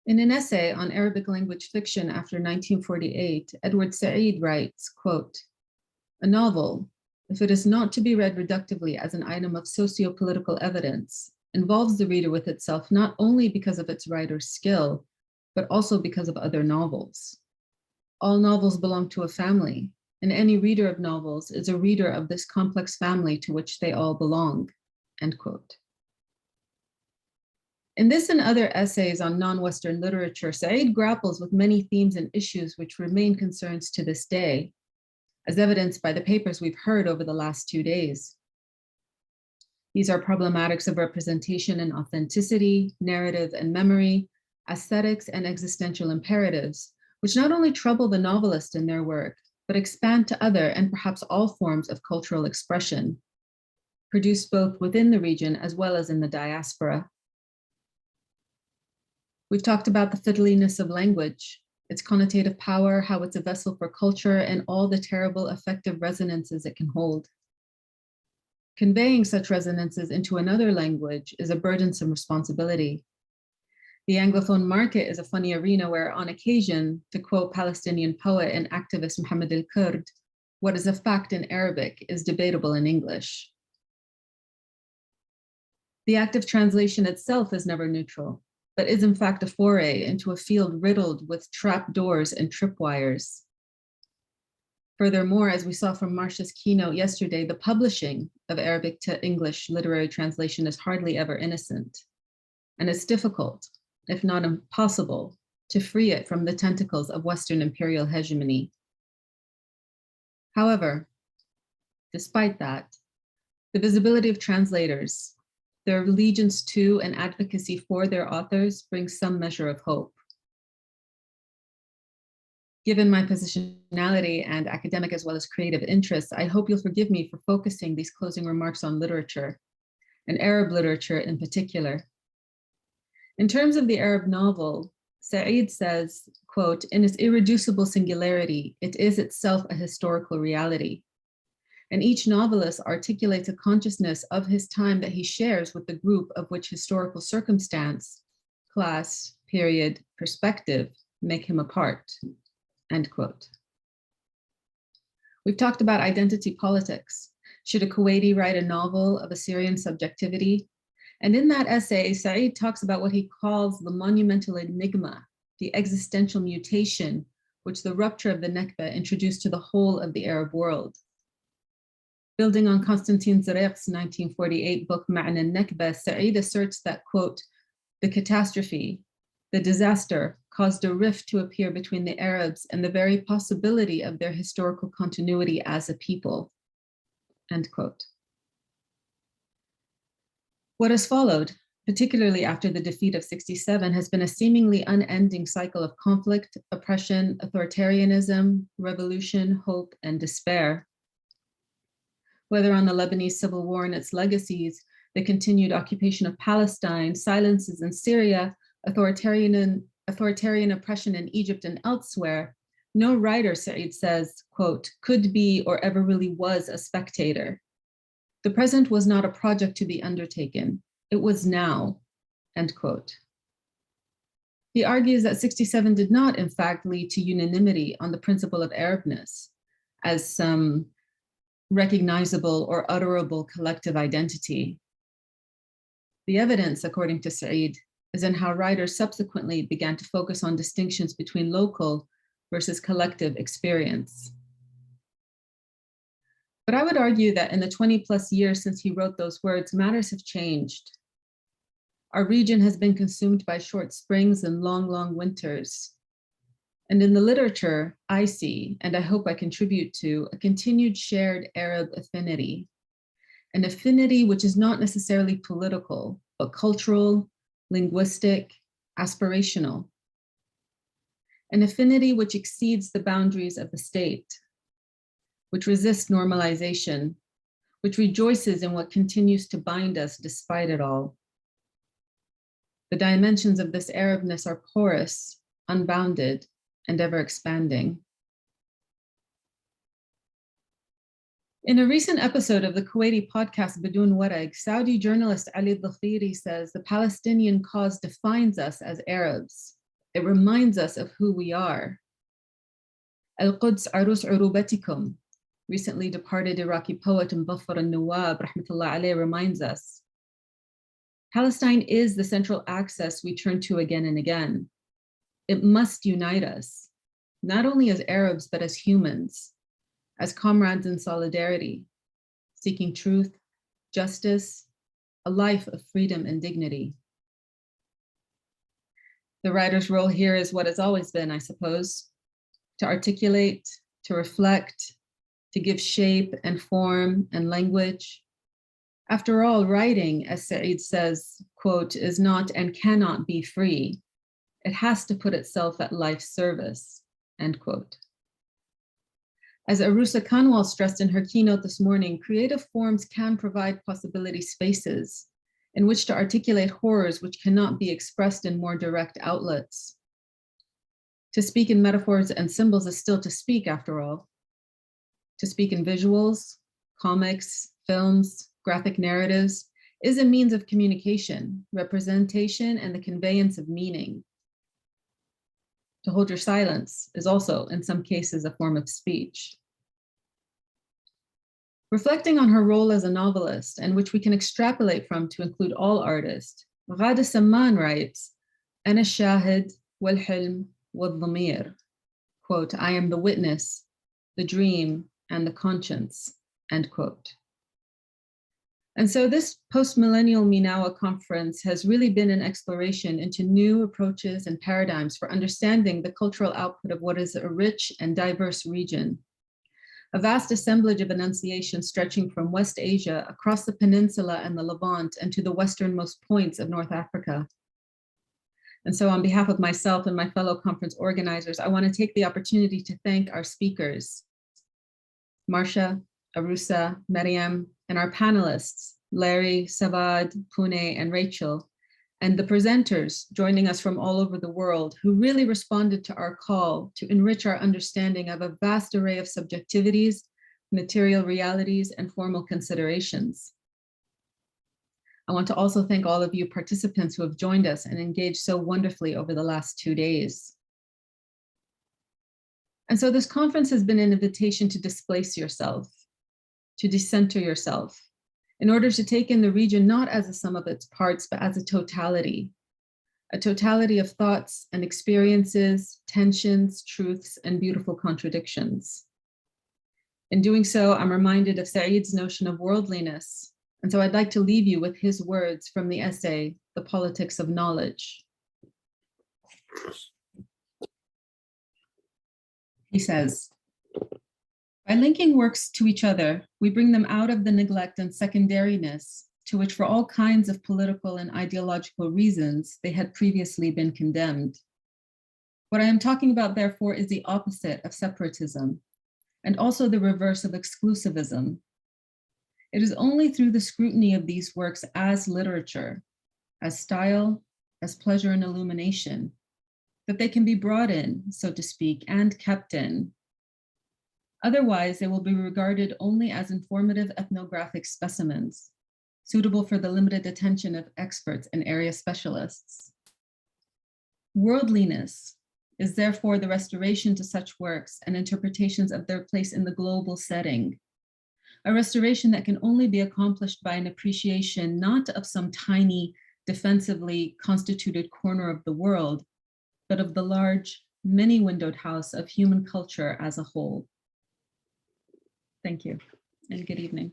In an essay on Arabic language fiction after 1948, Edward Said writes, quote, "A novel, if it is not to be read reductively as an item of socio-political evidence, involves the reader with itself not only because of its writer's skill, but also because of other novels. All novels belong to a family, and any reader of novels is a reader of this complex family to which they all belong," end quote. In this and other essays on non-Western literature, Said grapples with many themes and issues which remain concerns to this day, as evidenced by the papers we've heard over the last 2 days. These are problematics of representation and authenticity, narrative and memory, aesthetics and existential imperatives, which not only trouble the novelist in their work, but expand to other and perhaps all forms of cultural expression, produced both within the region as well as in the diaspora. We've talked about the fiddliness of language, its connotative power, how it's a vessel for culture, and all the terrible affective resonances it can hold. Conveying such resonances into another language is a burdensome responsibility. The Anglophone market is a funny arena where, on occasion, to quote Palestinian poet and activist Mohammed al-Kurd, what is a fact in Arabic is debatable in English. The act of translation itself is never neutral, but is in fact a foray into a field riddled with trap doors and tripwires. Furthermore, as we saw from Marcia's keynote yesterday, the publishing of Arabic to English literary translation is hardly ever innocent, and it's difficult, if not impossible, to free it from the tentacles of Western imperial hegemony. However, despite that, the visibility of translators, their allegiance to and advocacy for their authors brings some measure of hope. Given my positionality and academic as well as creative interests, I hope you'll forgive me for focusing these closing remarks on literature, and Arab literature in particular. In terms of the Arab novel, Said says, quote, "In its irreducible singularity, it is itself a historical reality. And each novelist articulates a consciousness of his time that he shares with the group of which historical circumstance, class, period, perspective make him a part," end quote. We've talked about identity politics. Should a Kuwaiti write a novel of Assyrian subjectivity? And in that essay, Said talks about what he calls the monumental enigma, the existential mutation, which the rupture of the Nakba introduced to the whole of the Arab world. Building on Constantine Zarek's 1948 book, Ma'na al-Nakba, Said asserts that, quote, "The catastrophe, the disaster, caused a rift to appear between the Arabs and the very possibility of their historical continuity as a people," end quote. What has followed, particularly after the defeat of 67, has been a seemingly unending cycle of conflict, oppression, authoritarianism, revolution, hope, and despair. Whether on the Lebanese civil war and its legacies, the continued occupation of Palestine, silences in Syria, authoritarian oppression in Egypt and elsewhere, no writer, Said says, quote, "could be or ever really was a spectator. The present was not a project to be undertaken. It was now," end quote. He argues that 67 did not, in fact, lead to unanimity on the principle of Arabness as some recognizable or utterable collective identity. The evidence, according to Said, is in how writers subsequently began to focus on distinctions between local versus collective experience. But I would argue that in the 20 plus years since he wrote those words, matters have changed. Our region has been consumed by short springs and long, long winters. And in the literature, I see, and I hope I contribute to, a continued shared Arab affinity, an affinity which is not necessarily political, but cultural, linguistic, aspirational. An affinity which exceeds the boundaries of the state, which resists normalization, which rejoices in what continues to bind us despite it all. The dimensions of this Arabness are porous, unbounded, and ever expanding. In a recent episode of the Kuwaiti podcast Bidoon Warag, Saudi journalist Ali Dhafiri says the Palestinian cause defines us as Arabs, It reminds us of who we are. Al-Quds arus urubatikum, recently departed Iraqi poet Muzaffar al-Nawab, rahmatullah alayh, reminds us. Palestine is the central axis we turn to again and again. It must unite us, not only as Arabs, but as humans, as comrades in solidarity, seeking truth, justice, a life of freedom and dignity. The writer's role here is what has always been, I suppose, to articulate, to reflect, to give shape and form and language. After all, writing, as Said says, quote, is not and cannot be free. It has to put itself at life's service, end quote. As Arusa Kanwal stressed in her keynote this morning, creative forms can provide possibility spaces in which to articulate horrors which cannot be expressed in more direct outlets. To speak in metaphors and symbols is still to speak, after all. To speak in visuals, comics, films, graphic narratives is a means of communication, representation, and the conveyance of meaning. To hold your silence is also, in some cases, a form of speech. Reflecting on her role as a novelist, and which we can extrapolate from to include all artists, Ghada Samman writes, "Ana shahid wal-hilm wal-dhamir." Quote, "I am the witness, the dream, and the conscience," end quote. And so this Post-Millennial MENAWA Conference has really been an exploration into new approaches and paradigms for understanding the cultural output of what is a rich and diverse region. A vast assemblage of enunciation stretching from West Asia across the peninsula and the Levant and to the westernmost points of North Africa. And so on behalf of myself and my fellow conference organizers, I want to take the opportunity to thank our speakers, Marsha, Arusa, Mariam, and our panelists, Larry, Savad, Pune, and Rachel, and the presenters joining us from all over the world who really responded to our call to enrich our understanding of a vast array of subjectivities, material realities, and formal considerations. I want to also thank all of you participants who have joined us and engaged so wonderfully over the last 2 days. And so this conference has been an invitation to displace yourself, to decenter yourself, in order to take in the region not as a sum of its parts, but as a totality of thoughts and experiences, tensions, truths, and beautiful contradictions. In doing so, I'm reminded of Said's notion of worldliness. And so I'd like to leave you with his words from the essay, The Politics of Knowledge. He says, "By linking works to each other, we bring them out of the neglect and secondariness to which for all kinds of political and ideological reasons they had previously been condemned. What I am talking about, therefore, is the opposite of separatism and also the reverse of exclusivism. It is only through the scrutiny of these works as literature, as style, as pleasure and illumination, that they can be brought in, so to speak, and kept in. Otherwise, they will be regarded only as informative ethnographic specimens, suitable for the limited attention of experts and area specialists. Worldliness is therefore the restoration to such works and interpretations of their place in the global setting, a restoration that can only be accomplished by an appreciation not of some tiny, defensively constituted corner of the world, but of the large, many-windowed house of human culture as a whole." Thank you, and good evening.